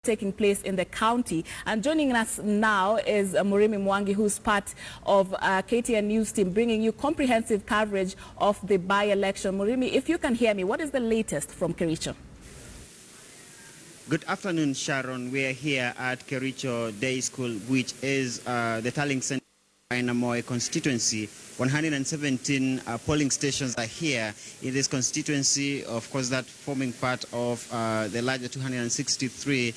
taking place in the county. And joining us now is Murimi Mwangi, who's part of KTN News team, bringing you comprehensive coverage of the by-election. Murimi, if you can hear me, what is the latest from Kericho? Good afternoon, Sharon. We are here at Kericho Day School, which is the tallying center in Amoy constituency. 117 polling stations are here in this constituency, of course, that forming part of the larger 263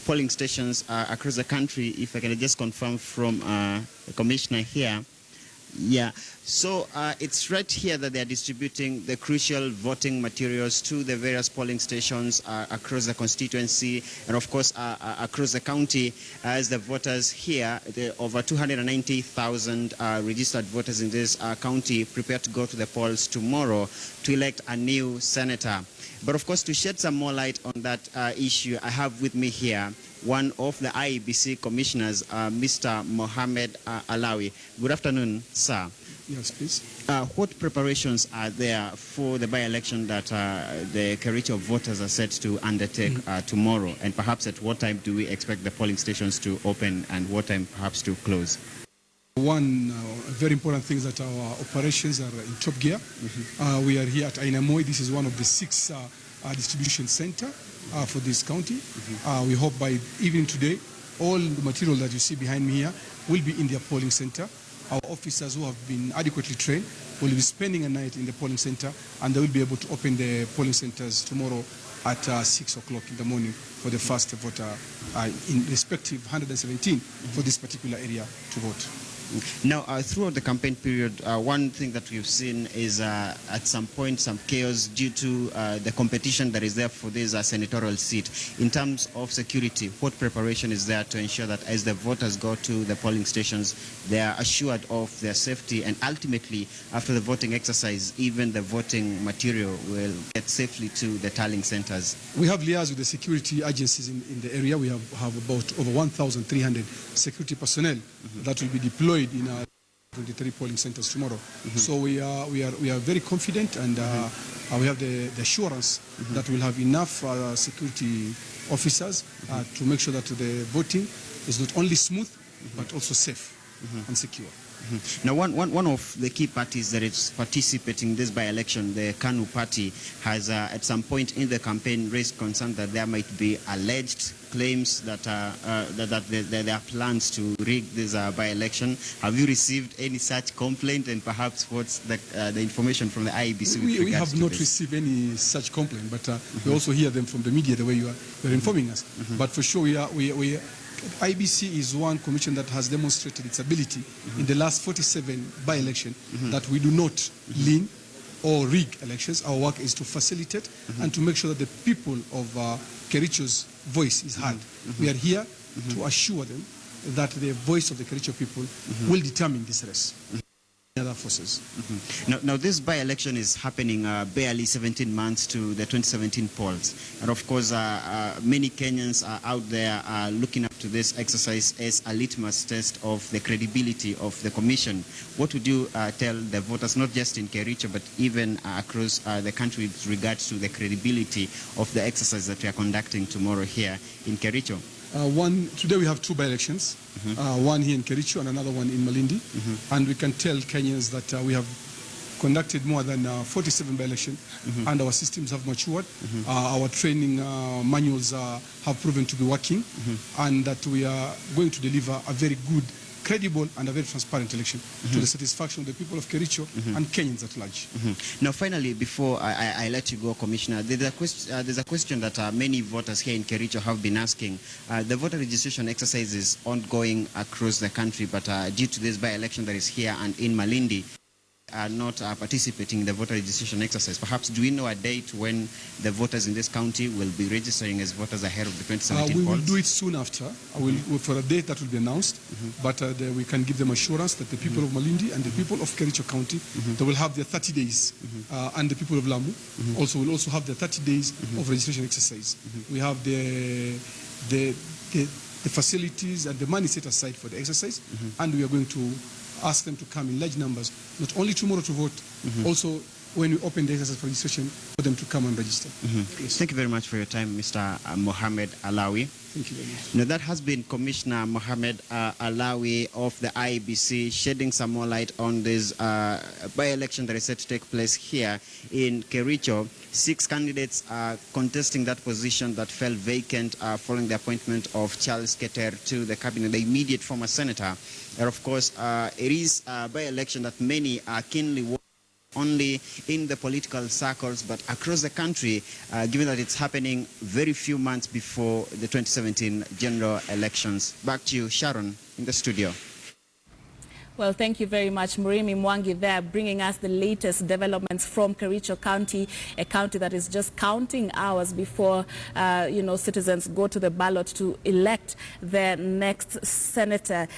polling stations across the country, if I can just confirm from the commissioner here. Yeah, so it's right here that they are distributing the crucial voting materials to the various polling stations across the constituency and of course across the county, as the voters here, the over 290,000 registered voters in this county, prepare to go to the polls tomorrow to elect a new senator. But of course, to shed some more light on that issue, I have with me here one of the IEBC commissioners, Mr. Mohammed Alawi. Good afternoon, sir. Yes, please. What preparations are there for the by-election that the Kericho voters are set to undertake tomorrow? And perhaps at what time do we expect the polling stations to open and what time perhaps to close? One very important thing is that our operations are in top gear. We are here at Ainamoy. This is one of the 6 distribution center for this county. We hope by evening today, all the material that you see behind me here will be in their polling center. Our officers who have been adequately trained will be spending a night in the polling center, and they will be able to open the polling centers tomorrow at 6 o'clock in the morning for the first voter in respective 117 for this particular area to vote. Now, throughout the campaign period, one thing that we've seen is at some point some chaos due to the competition that is there for this senatorial seat. In terms of security, what preparation is there to ensure that as the voters go to the polling stations, they are assured of their safety, and ultimately, after the voting exercise, even the voting material will get safely to the tallying centers? We have liaised with the security agencies in the area. We have about over 1,300 security personnel that will be deployed in our 23 polling centers tomorrow. So we are very confident, and we have the assurance that we'll have enough security officers to make sure that the voting is not only smooth but also safe and secure. Now, one of the key parties that is participating in this by-election, the KANU party, has at some point in the campaign raised concern that there might be alleged claims that there are plans to rig this by-election. Have you received any such complaint, and perhaps what's the information from the IEBC? We have not received any such complaint, but we also hear them from the media the way you are informing us. But for sure, IEBC is one commission that has demonstrated its ability in the last 47 by-election that we do not lean or rig elections. Our work is to facilitate and to make sure that the people of Kericho's voice is heard. We are here to assure them that the voice of the Kericho people will determine this race. Other forces. Now, this by-election is happening barely 17 months to the 2017 polls. And of course, many Kenyans are out there looking up to this exercise as a litmus test of the credibility of the commission. What would you tell the voters, not just in Kericho, but even across the country, with regards to the credibility of the exercise that we are conducting tomorrow here in Kericho? Today we have 2 by-elections, one here in Kericho and another one in Malindi, and we can tell Kenyans that we have conducted more than 47 by-elections, and our systems have matured. Our training manuals have proven to be working, and that we are going to deliver a very good, credible and a very transparent election to the satisfaction of the people of Kericho and Kenyans at large. Now, finally, before I let you go, Commissioner, there's a question that many voters here in Kericho have been asking. The voter registration exercise is ongoing across the country, but due to this by-election that is here and in Malindi, are not participating in the voter registration exercise. Perhaps do we know a date when the voters in this county will be registering as voters ahead of the 2017 polls? We will do it soon after. For a date that will be announced, but we can give them assurance that the people of Malindi and the people of Kericho County, they will have their 30 days, and the people of Lamu will also have their 30 days of registration exercise. We have the facilities and the money set aside for the exercise, and we are going to ask them to come in large numbers, not only tomorrow to vote, also when we open the exercise for registration for them to come and register. Yes. Thank you very much for your time, Mr. Mohammed Alawi. Thank you very much. Now, that has been Commissioner Mohammed Alawi of the IEBC shedding some more light on this by-election that is set to take place here in Kericho. 6 candidates are contesting that position that fell vacant following the appointment of Charles Keter to the cabinet, the immediate former senator. And of course, it is a by-election that many are keenly watching, only in the political circles, but across the country, given that it's happening very few months before the 2017 general elections. Back to you, Sharon, in the studio. Well, thank you very much, Murimi Mwangi there, bringing us the latest developments from Kericho County, a county that is just counting hours before, citizens go to the ballot to elect their next senator.